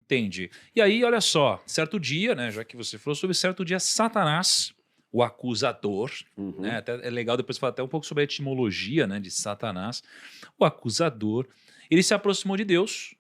Entendi. E aí, olha só, certo dia, né, já que você falou sobre certo dia, Satanás, o acusador, né, até é legal depois falar até um pouco sobre a etimologia, né, de Satanás, o acusador, ele se aproximou de Deus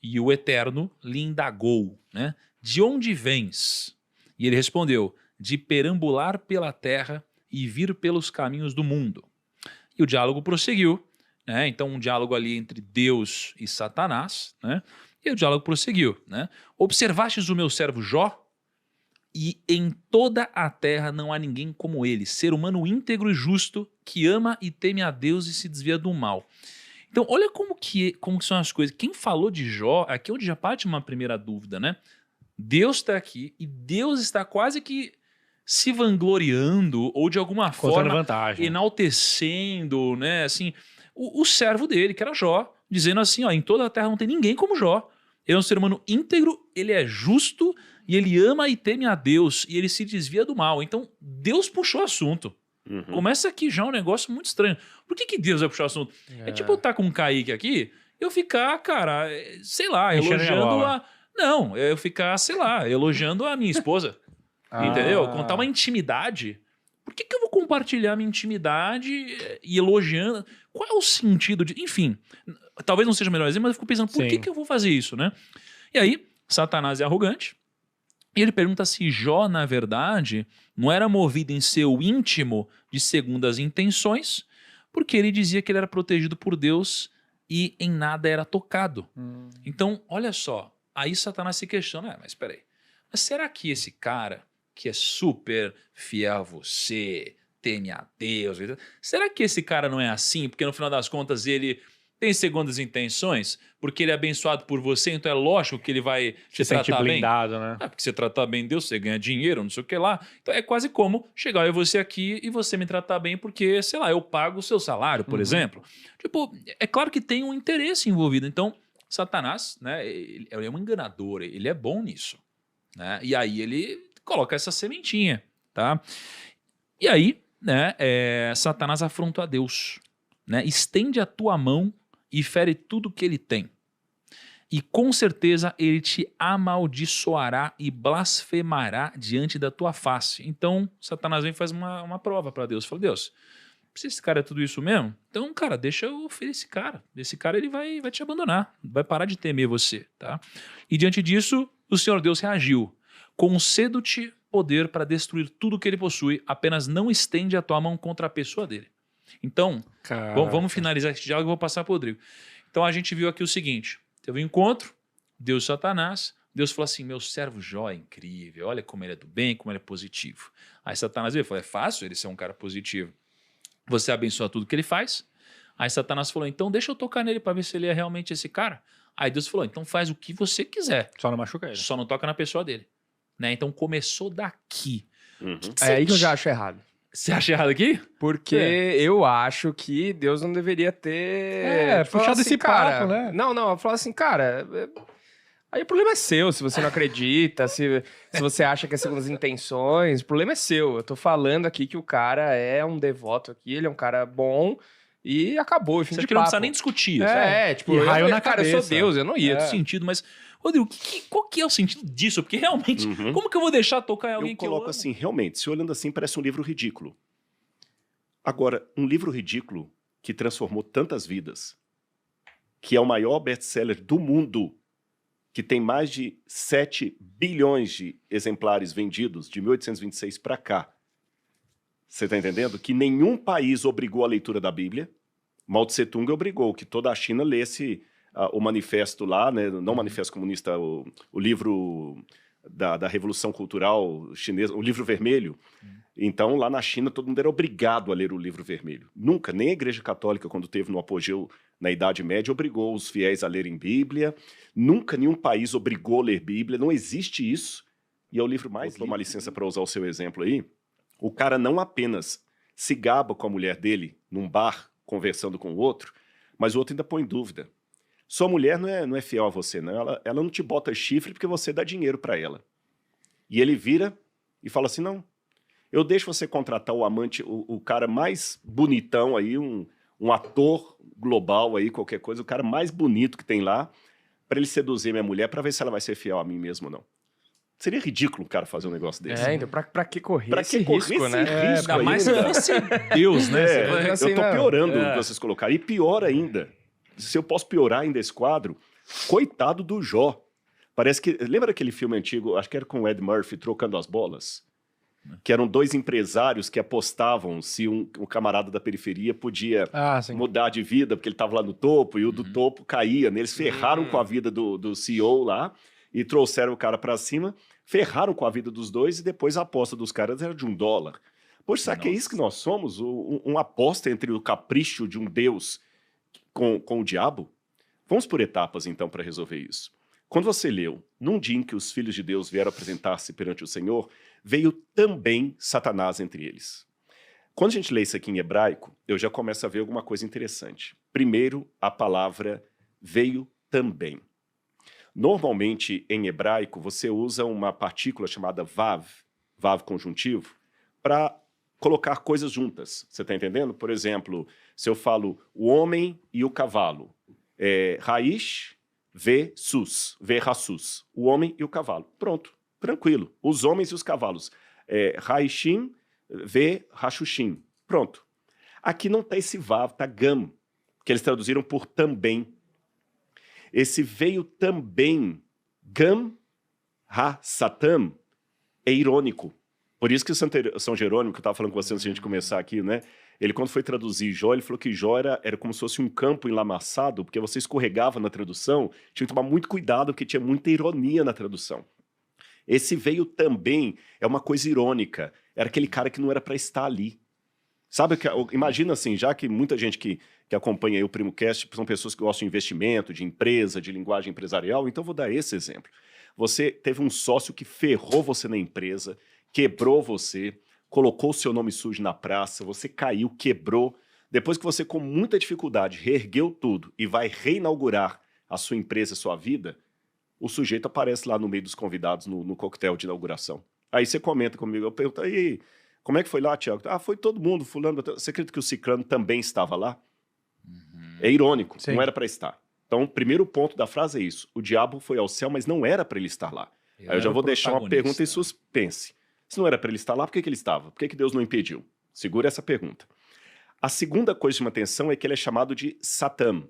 e o Eterno lhe indagou, né, de onde vens? E ele respondeu, de perambular pela terra e vir pelos caminhos do mundo. E o diálogo prosseguiu, né? Então um diálogo ali entre Deus e Satanás, né? E o diálogo prosseguiu, né? Observastes o meu servo Jó? E em toda a terra não há ninguém como ele, ser humano íntegro e justo, que ama e teme a Deus e se desvia do mal. Então olha como que são as coisas. Quem falou de Jó, aqui é onde já parte uma primeira dúvida, né? Deus está aqui e Deus está quase que se vangloriando ou de alguma Contando forma vantagem. enaltecendo, né, assim, o servo dele, que era Jó, dizendo assim, ó, em toda a terra não tem ninguém como Jó. Ele é um ser humano íntegro, ele é justo e ele ama e teme a Deus e ele se desvia do mal. Então Deus puxou o assunto. Começa aqui já um negócio muito estranho. Por que Deus vai puxar o assunto? É tipo eu estar com um Kaique aqui, eu ficar, cara, sei lá, Enchendo minha elogiando bola. a... Não, eu ficar, sei lá, elogiando a minha esposa. Entendeu? Contar uma intimidade. Por que eu vou compartilhar minha intimidade e elogiando? Qual é o sentido de... Enfim, talvez não seja o melhor exemplo, mas eu fico pensando, por que eu vou fazer isso, né? E aí, Satanás é arrogante e ele pergunta se Jó, na verdade, não era movido em seu íntimo de segundas intenções, porque ele dizia que ele era protegido por Deus e em nada era tocado. Então, olha só, aí Satanás se questiona, mas espera aí, mas será que esse cara que é super fiel a você, teme a Deus, será que esse cara não é assim? Porque no final das contas ele tem segundas intenções, porque ele é abençoado por você, então é lógico que ele vai te tratar bem. blindado, né? Porque você tratar bem Deus, você ganha dinheiro, não sei o que lá. Então é quase como chegar eu e você aqui e você me tratar bem porque, sei lá, eu pago o seu salário, por exemplo. Tipo, é claro que tem um interesse envolvido. Então, Satanás, né, ele é um enganador, ele é bom nisso. Né? E aí ele coloca essa sementinha, tá? E aí, né, Satanás afronta a Deus, né? Estende a tua mão e fere tudo que ele tem. E com certeza ele te amaldiçoará e blasfemará diante da tua face. Então, Satanás vem e faz uma prova para Deus. Fala, Deus, se esse cara é tudo isso mesmo, então, cara, deixa eu ferir esse cara. Esse cara ele vai te abandonar, vai parar de temer você, tá? E diante disso, o Senhor Deus reagiu. Concedo-te poder para destruir tudo que ele possui, apenas não estende a tua mão contra a pessoa dele. Então, vamos finalizar esse diálogo e vou passar para o Rodrigo. Então a gente viu aqui o seguinte, teve um encontro, Deus e Satanás, Deus falou assim, meu servo Jó é incrível, olha como ele é do bem, como ele é positivo. Aí Satanás veio e falou, é fácil ele ser um cara positivo. Você abençoa tudo que ele faz. Aí Satanás falou, então deixa eu tocar nele para ver se ele é realmente esse cara. Aí Deus falou, então faz o que você quiser. Só não machuca ele. Só não toca na pessoa dele. Né? Então começou daqui. É aí que eu já acho errado. Você acha errado aqui? Porque eu acho que Deus não deveria ter... puxado esse papo, né? Não, eu falo assim, cara... Aí o problema é seu, se você não acredita, se você acha que é segundo as intenções, o problema é seu. Eu tô falando aqui que o cara é um devoto aqui, ele é um cara bom e acabou, fim Você de que não papo. precisa nem discutir. Tipo, E raio na cara, eu cabeça. sou Deus, eu não ia. Do sentido, mas... Rodrigo, qual que é o sentido disso? Porque realmente, como que eu vou deixar tocar em alguém Eu que eu coloco amo? assim, realmente, se olhando assim, parece um livro ridículo. Agora, um livro ridículo que transformou tantas vidas, que é o maior best-seller do mundo, que tem mais de 7 bilhões de exemplares vendidos de 1826 para cá. Você está entendendo? Que nenhum país obrigou a leitura da Bíblia. Mao Tse-tung obrigou que toda a China lesse o manifesto lá, né? Não o manifesto comunista, o livro da Revolução Cultural Chinesa, o livro vermelho. Então, lá na China, todo mundo era obrigado a ler o livro vermelho. Nunca, nem a Igreja Católica, quando teve no apogeu na Idade Média, obrigou os fiéis a lerem Bíblia. Nunca nenhum país obrigou a ler Bíblia. Não existe isso. E é o livro mais... Vou tomar licença para usar o seu exemplo aí. O cara não apenas se gaba com a mulher dele num bar, conversando com o outro, mas o outro ainda põe em dúvida. Sua mulher não é fiel a você, não. Ela não te bota chifre porque você dá dinheiro para ela. E ele vira e fala assim, não, eu deixo você contratar o amante, o cara mais bonitão aí, um ator global aí, qualquer coisa, o cara mais bonito que tem lá, para ele seduzir minha mulher para ver se ela vai ser fiel a mim mesmo ou não. Seria ridículo o cara fazer um negócio desse. Então pra que correr Pra esse que correr risco, esse né? risco Ainda mais se ainda? fosse Deus, né? Você vai- assim, Eu tô não. piorando o que vocês colocaram. E pior ainda, se eu posso piorar ainda esse quadro, coitado do Jó. Parece que... Lembra aquele filme antigo, acho que era com o Ed Murphy, Trocando as Bolas? Que eram dois empresários que apostavam se um camarada da periferia podia Sim. mudar de vida, porque ele estava lá no topo, e o do topo caía. Eles ferraram com a vida do CEO lá, e trouxeram o cara para cima, ferraram com a vida dos dois, e depois a aposta dos caras era de $1. Poxa, será que é isso que nós somos? Uma aposta entre o capricho de um Deus com o diabo? Vamos por etapas, então, para resolver isso. Quando você leu, num dia em que os filhos de Deus vieram apresentar-se perante o Senhor, veio também Satanás entre eles. Quando a gente lê isso aqui em hebraico, eu já começo a ver alguma coisa interessante. Primeiro, a palavra veio também. Normalmente, em hebraico, você usa uma partícula chamada vav, vav conjuntivo, para colocar coisas juntas. Você está entendendo? Por exemplo, se eu falo o homem e o cavalo, raiz, ve-sus, ve-rassus, o homem e o cavalo. Pronto, tranquilo. Os homens e os cavalos. Raishim, ve-rashushim. Pronto. Aqui não está esse vav, está gam, que eles traduziram por também. Esse veio também, gam, ha-satam, é irônico. Por isso que São Jerônimo, que eu estava falando com você antes de a gente começar aqui, né? Ele, quando foi traduzir Jó, ele falou que Jó era como se fosse um campo enlamaçado, porque você escorregava na tradução, tinha que tomar muito cuidado, porque tinha muita ironia na tradução. Esse veio também é uma coisa irônica. Era aquele cara que não era para estar ali. Sabe, imagina assim, já que muita gente que acompanha aí o PrimoCast são pessoas que gostam de investimento, de empresa, de linguagem empresarial, então vou dar esse exemplo. Você teve um sócio que ferrou você na empresa, quebrou você, colocou o seu nome sujo na praça, você caiu, quebrou. Depois que você, com muita dificuldade, reergueu tudo e vai reinaugurar a sua empresa, a sua vida, o sujeito aparece lá no meio dos convidados no coquetel de inauguração. Aí você comenta comigo, eu pergunto, aí, como é que foi lá, Tiago? Foi todo mundo, fulano. Você acredita que o ciclano também estava lá? É irônico, Sim. não era para estar. Então, o primeiro ponto da frase é isso. O diabo foi ao céu, mas não era para ele estar lá. Aí eu já vou deixar uma pergunta em suspense. Se não era para ele estar lá, por que ele estava? Por que Deus não impediu? Segura essa pergunta. A segunda coisa que chama atenção é que ele é chamado de Satã.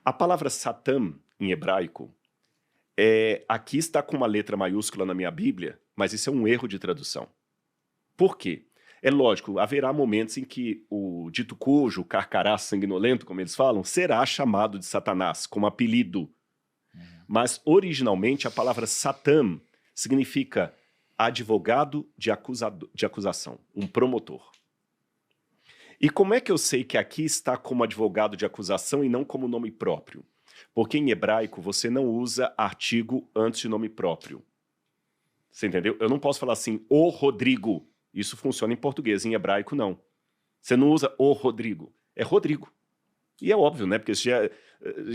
A palavra Satã, em hebraico, aqui está com uma letra maiúscula na minha Bíblia, mas isso é um erro de tradução. Por quê? É lógico, haverá momentos em que o dito cujo, o carcará sanguinolento, como eles falam, será chamado de Satanás, como apelido. Mas, originalmente, a palavra Satã significa advogado de acusação, um promotor. E como é que eu sei que aqui está como advogado de acusação e não como nome próprio? Porque em hebraico você não usa artigo antes de nome próprio. Você entendeu? Eu não posso falar assim, o Rodrigo. Isso funciona em português, em hebraico não. Você não usa o Rodrigo, é Rodrigo. E é óbvio, né? Porque já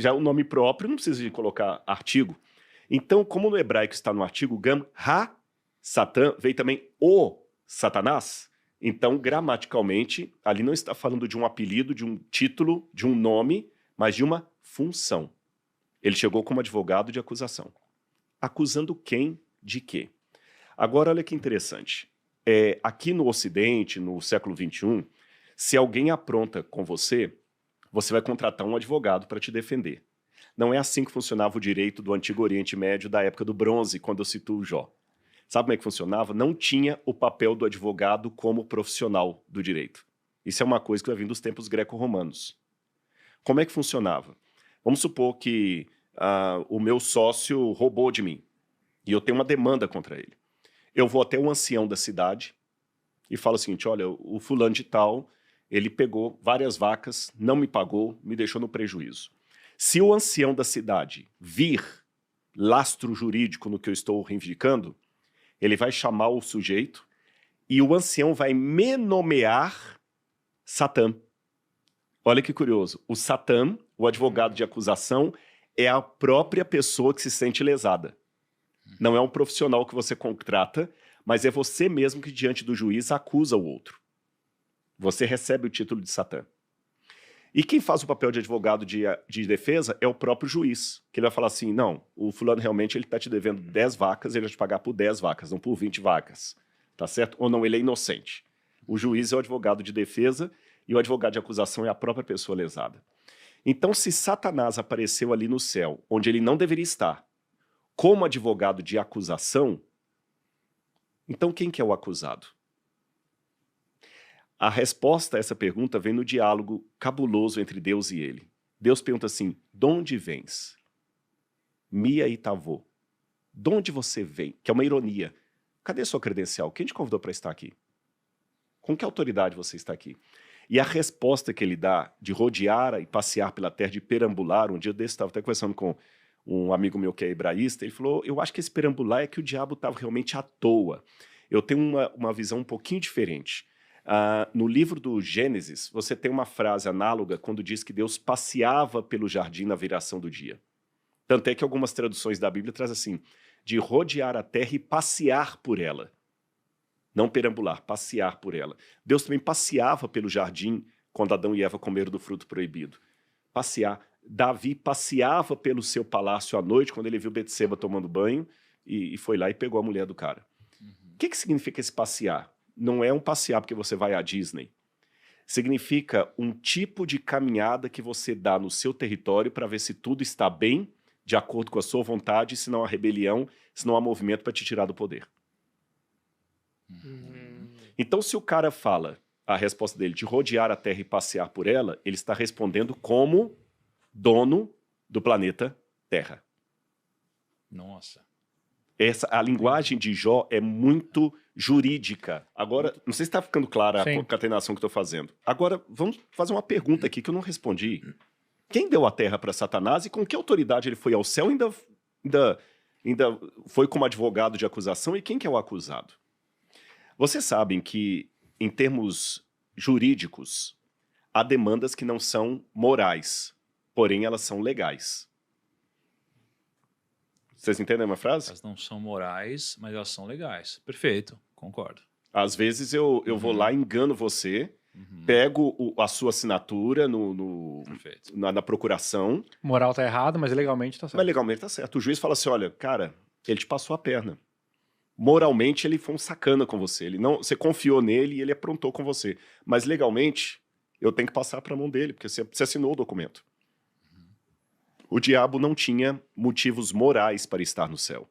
é um nome próprio, não precisa de colocar artigo. Então, como no hebraico está no artigo gam, ha, Satã, veio também o Satanás. Então, gramaticalmente, ali não está falando de um apelido, de um título, de um nome, mas de uma função. Ele chegou como advogado de acusação. Acusando quem de quê? Agora, olha que interessante. Aqui no Ocidente, no século XXI, se alguém apronta com você, você vai contratar um advogado para te defender. Não é assim que funcionava o direito do Antigo Oriente Médio da época do Bronze, quando eu cito o Jó. Sabe como é que funcionava? Não tinha o papel do advogado como profissional do direito. Isso é uma coisa que vai vir dos tempos greco-romanos. Como é que funcionava? Vamos supor que o meu sócio roubou de mim e eu tenho uma demanda contra ele. Eu vou até o ancião da cidade e falo o seguinte, olha, o fulano de tal, ele pegou várias vacas, não me pagou, me deixou no prejuízo. Se o ancião da cidade vir lastro jurídico no que eu estou reivindicando, ele vai chamar o sujeito e o ancião vai me nomear Satã. Olha que curioso. O Satã, o advogado de acusação, é a própria pessoa que se sente lesada. Não é um profissional que você contrata, mas é você mesmo que, diante do juiz, acusa o outro. Você recebe o título de Satã. E quem faz o papel de advogado de defesa é o próprio juiz, que ele vai falar assim, não, o fulano realmente ele está te devendo 10 vacas, ele vai te pagar por 10 vacas, não por 20 vacas, tá certo? Ou não, ele é inocente. O juiz é o advogado de defesa e o advogado de acusação é a própria pessoa lesada. Então, se Satanás apareceu ali no céu, onde ele não deveria estar, como advogado de acusação, então quem que é o acusado? A resposta a essa pergunta vem no diálogo cabuloso entre Deus e ele. Deus pergunta assim, de onde vens? Mia e Tavô. De onde você vem? Que é uma ironia. Cadê sua credencial? Quem te convidou para estar aqui? Com que autoridade você está aqui? E a resposta que ele dá de rodear e passear pela terra, de perambular, um dia desse estava até conversando com um amigo meu que é hebraísta, ele falou, eu acho que esse perambular é que o diabo estava realmente à toa. Eu tenho uma visão um pouquinho diferente. No livro do Gênesis, você tem uma frase análoga quando diz que Deus passeava pelo jardim na viração do dia. Tanto é que algumas traduções da Bíblia trazem assim, de rodear a terra e passear por ela. Não perambular, passear por ela. Deus também passeava pelo jardim quando Adão e Eva comeram do fruto proibido. Passear. Davi passeava pelo seu palácio à noite quando ele viu Betseba tomando banho e foi lá e pegou a mulher do cara. O que significa esse passear? Não é um passear porque você vai à Disney. Significa um tipo de caminhada que você dá no seu território para ver se tudo está bem, de acordo com a sua vontade, se não há rebelião, se não há movimento para te tirar do poder. Então, se o cara fala a resposta dele de rodear a Terra e passear por ela, ele está respondendo como dono do planeta Terra. Nossa. A linguagem de Jó é muito jurídica. Agora, não sei se está ficando clara a concatenação que estou fazendo. Agora, vamos fazer uma pergunta aqui que eu não respondi. Quem deu a terra para Satanás e com que autoridade ele foi ao céu e ainda foi como advogado de acusação? E quem que é o acusado? Vocês sabem que, em termos jurídicos, há demandas que não são morais, porém elas são legais. Vocês entendem a minha frase? Elas não são morais, mas elas são legais. Perfeito, concordo. Às vezes eu vou lá, engano você, pego a sua assinatura na procuração. Moral tá errado, mas legalmente tá certo. Mas legalmente tá certo. O juiz fala assim, olha, cara, ele te passou a perna. Moralmente ele foi um sacana com você. Você confiou nele e ele aprontou com você. Mas legalmente eu tenho que passar para a mão dele, porque você assinou o documento. O diabo não tinha motivos morais para estar no céu,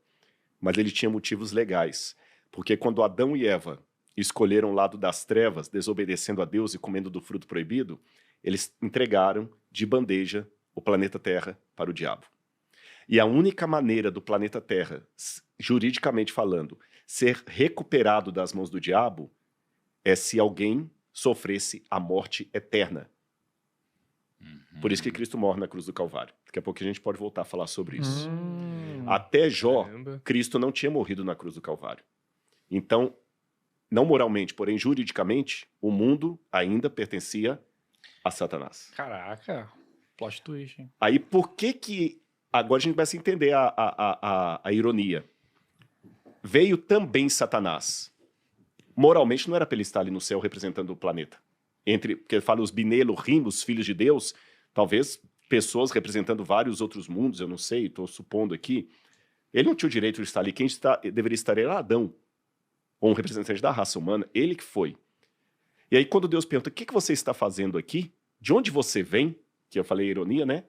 mas ele tinha motivos legais. Porque quando Adão e Eva escolheram o lado das trevas, desobedecendo a Deus e comendo do fruto proibido, eles entregaram de bandeja o planeta Terra para o diabo. E a única maneira do planeta Terra, juridicamente falando, ser recuperado das mãos do diabo é se alguém sofresse a morte eterna. Por isso que Cristo morre na cruz do Calvário. Daqui a pouco a gente pode voltar a falar sobre isso. Até Jó, Cristo não tinha morrido na cruz do Calvário. Então, não moralmente, porém juridicamente, o mundo ainda pertencia a Satanás. Caraca, plot twist, hein? Aí por que... Agora a gente vai se entender a ironia. Veio também Satanás. Moralmente não era para ele estar ali no céu representando o planeta. Porque ele fala os Binelohim, os filhos de Deus, talvez pessoas representando vários outros mundos, eu não sei, estou supondo aqui. Ele não tinha o direito de estar ali. Quem deveria estar era Adão, ou um representante da raça humana, ele que foi. E aí quando Deus pergunta, o que você está fazendo aqui? De onde você vem? Que eu falei ironia, né?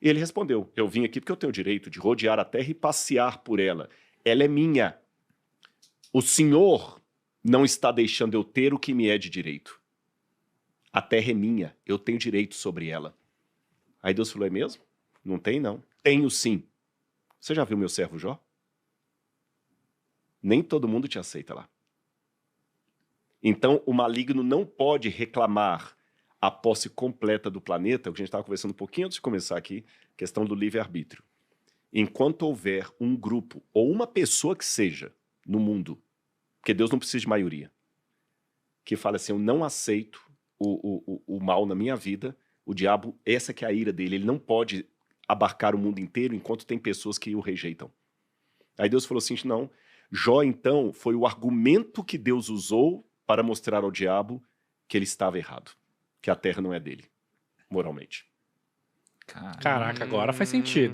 E ele respondeu, eu vim aqui porque eu tenho o direito de rodear a terra e passear por ela. Ela é minha. O Senhor não está deixando eu ter o que me é de direito. A terra é minha, eu tenho direito sobre ela. Aí Deus falou, é mesmo? Não tem, não. Tenho sim. Você já viu meu servo Jó? Nem todo mundo te aceita lá. Então, o maligno não pode reclamar a posse completa do planeta, o que a gente estava conversando um pouquinho antes de começar aqui, questão do livre-arbítrio. Enquanto houver um grupo ou uma pessoa que seja no mundo, porque Deus não precisa de maioria, que fala assim, eu não aceito o mal na minha vida, o diabo, essa que é a ira dele, ele não pode abarcar o mundo inteiro enquanto tem pessoas que o rejeitam. Aí Deus falou assim, não, Jó então foi o argumento que Deus usou para mostrar ao diabo que ele estava errado, que a terra não é dele. moralmente. Caraca, agora faz sentido.